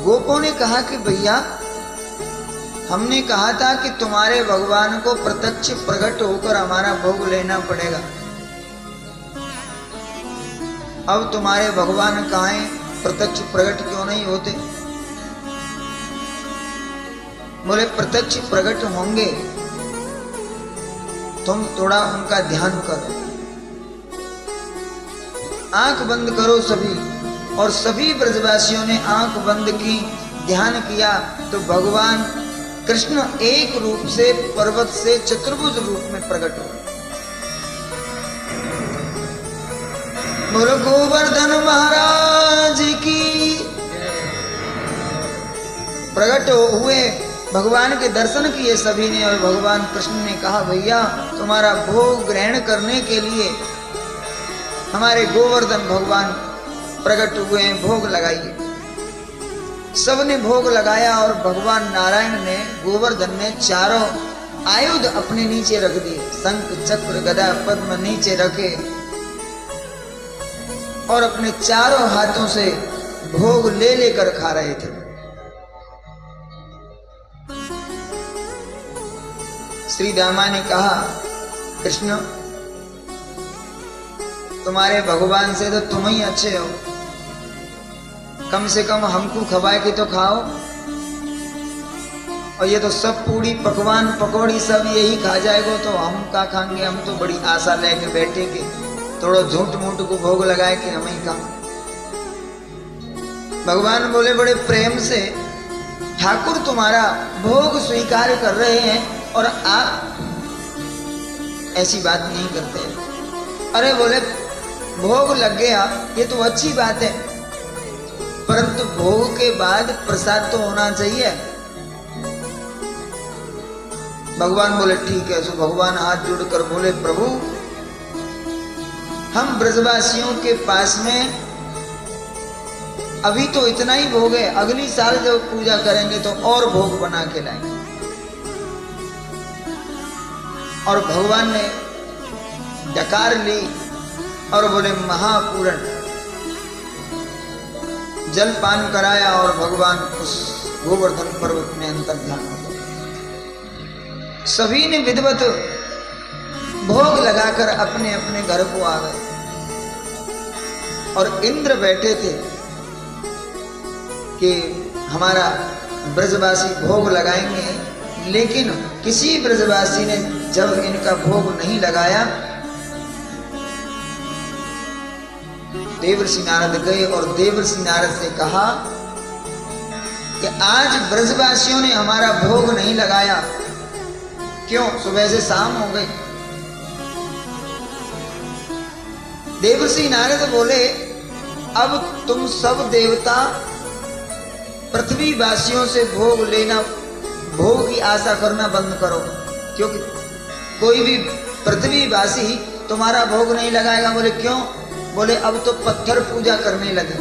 गोपों ने कहा कि भैया हमने कहा था कि तुम्हारे भगवान को प्रत्यक्ष प्रकट होकर हमारा भोग लेना पड़ेगा, अब तुम्हारे भगवान कहाँ हैं, प्रत्यक्ष प्रकट क्यों नहीं होते? बोले प्रत्यक्ष प्रकट होंगे, तुम थोड़ा उनका ध्यान करो, आंख बंद करो सभी। और सभी ब्रजवासियों ने आंख बंद की, ध्यान किया, तो भगवान कृष्ण एक रूप से पर्वत से चतुर्भुज रूप में प्रकट हुए। बोलो गोवर्धन महाराज की। प्रकट हुए, भगवान के दर्शन किए सभी ने, और भगवान कृष्ण ने कहा भैया तुम्हारा भोग ग्रहण करने के लिए हमारे गोवर्धन भगवान प्रकट हुए हैं, भोग लगाइए। सबने भोग लगाया और भगवान नारायण ने, गोवर्धन ने चारों आयुध अपने नीचे रख दिए, शंख चक्र गदा पद्म नीचे रखे और अपने चारों हाथों से भोग ले लेकर खा रहे थे। श्री दामा ने कहा कृष्ण तुम्हारे भगवान से तो तुम ही अच्छे हो, कम से कम हमको खवाए के तो खाओ, और ये तो सब पूड़ी पकवान पकौड़ी सब यही खा जाएगो तो हम क्या खाएंगे? हम तो बड़ी आशा लेके बैठे कि थोड़ा झूठ मूठ को भोग लगाए कि हम ही खाएं। भगवान बोले बड़े प्रेम से ठाकुर तुम्हारा भोग स्वीकार कर रहे हैं और आप ऐसी बात नहीं करते। अरे बोले भोग लग गया ये तो अच्छी बात है, परंतु भोग के बाद प्रसाद तो होना चाहिए। भगवान बोले ठीक है। सो भगवान हाथ जोड़कर बोले प्रभु हम ब्रजवासियों के पास में अभी तो इतना ही भोग है, अगली साल जब पूजा करेंगे तो और भोग बना के लाएंगे। और भगवान ने डकार ली और बोले महापूरण जल पान कराया और भगवान उस गोवर्धन पर्वत में अंतर्ध्यान हो गए। सभी ने विधिवत भोग लगाकर अपने अपने घर को आ गए और इंद्र बैठे थे कि हमारा ब्रजवासी भोग लगाएंगे, लेकिन किसी ब्रजवासी ने जब इनका भोग नहीं लगाया, देवर्षि नारद गए और देवर्षि नारद से कहा कि आज ब्रजवासियों ने हमारा भोग नहीं लगाया, क्यों? सुबह से शाम हो गई। देवर्षि नारद बोले अब तुम सब देवता पृथ्वी वासियों से भोग लेना, भोग की आशा करना बंद करो, क्योंकि कोई भी पृथ्वी वासी तुम्हारा भोग नहीं लगाएगा। बोले क्यों? बोले अब तो पत्थर पूजा करने लगे।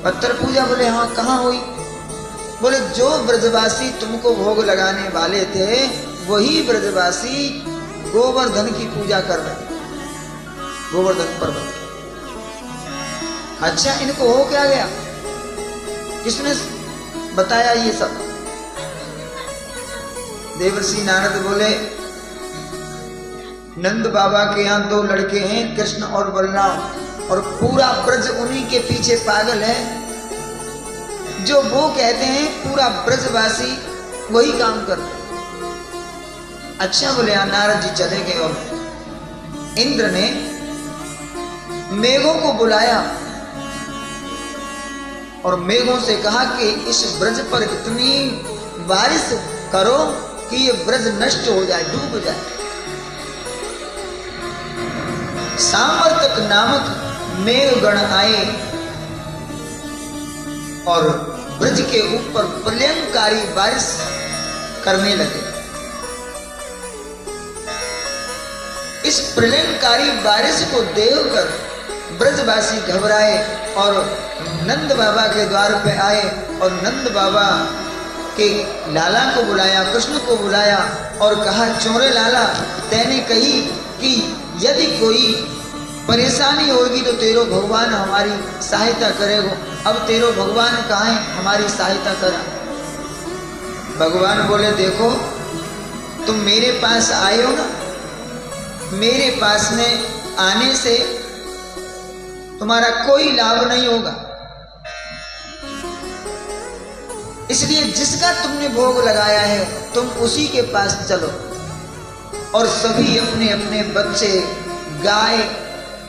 पत्थर पूजा? बोले हाँ, कहाँ हुई? बोले जो ब्रजवासी तुमको भोग लगाने वाले थे वही ब्रजवासी गोवर्धन की पूजा कर रहे, गोवर्धन पर्वत। अच्छा इनको हो क्या गया? किसने बताया ये सब? देवर्षि नारद बोले नंद बाबा के यहाँ 2 लड़के हैं, कृष्ण और बलराम, और पूरा ब्रज उन्हीं के पीछे पागल है। जो वो कहते हैं पूरा ब्रजवासी वही काम करते। अच्छा बोले नारद जी चले गए और इंद्र ने मेघों को बुलाया और मेघों से कहा कि इस ब्रज पर इतनी बारिश करो कि ये ब्रज नष्ट हो जाए, डूब जाए। सामर्तक नामक मेघगण आए और ब्रज के ऊपर प्रलयंकारी बारिश करने लगे। इस प्रलयंकारी बारिश को देखकर ब्रजवासी घबराए और नंद बाबा के द्वार पे आए और नंद बाबा के लाला को बुलाया, कृष्ण को बुलाया और कहा चोरे लाला, तैने कही कि यदि कोई परेशानी होगी तो तेरो भगवान हमारी सहायता करेगो। अब तेरो भगवान कहाँ है, हमारी सहायता करा। भगवान बोले देखो तुम मेरे पास आए हो ना, मेरे पास में आने से तुम्हारा कोई लाभ नहीं होगा, इसलिए जिसका तुमने भोग लगाया है तुम उसी के पास चलो और सभी अपने अपने बच्चे, गाय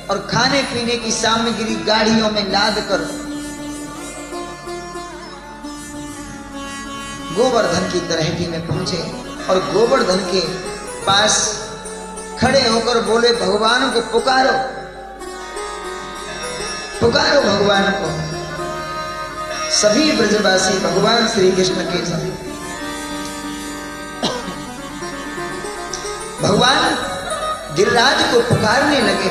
और खाने पीने की सामग्री गाड़ियों में लाद कर गोवर्धन की तरहेटी में पहुंचे और गोवर्धन के पास खड़े होकर बोले भगवान को पुकारो, पुकारो भगवान को। सभी ब्रजवासी भगवान श्री कृष्ण के सभी भगवान गिरिराज को पुकारने लगे।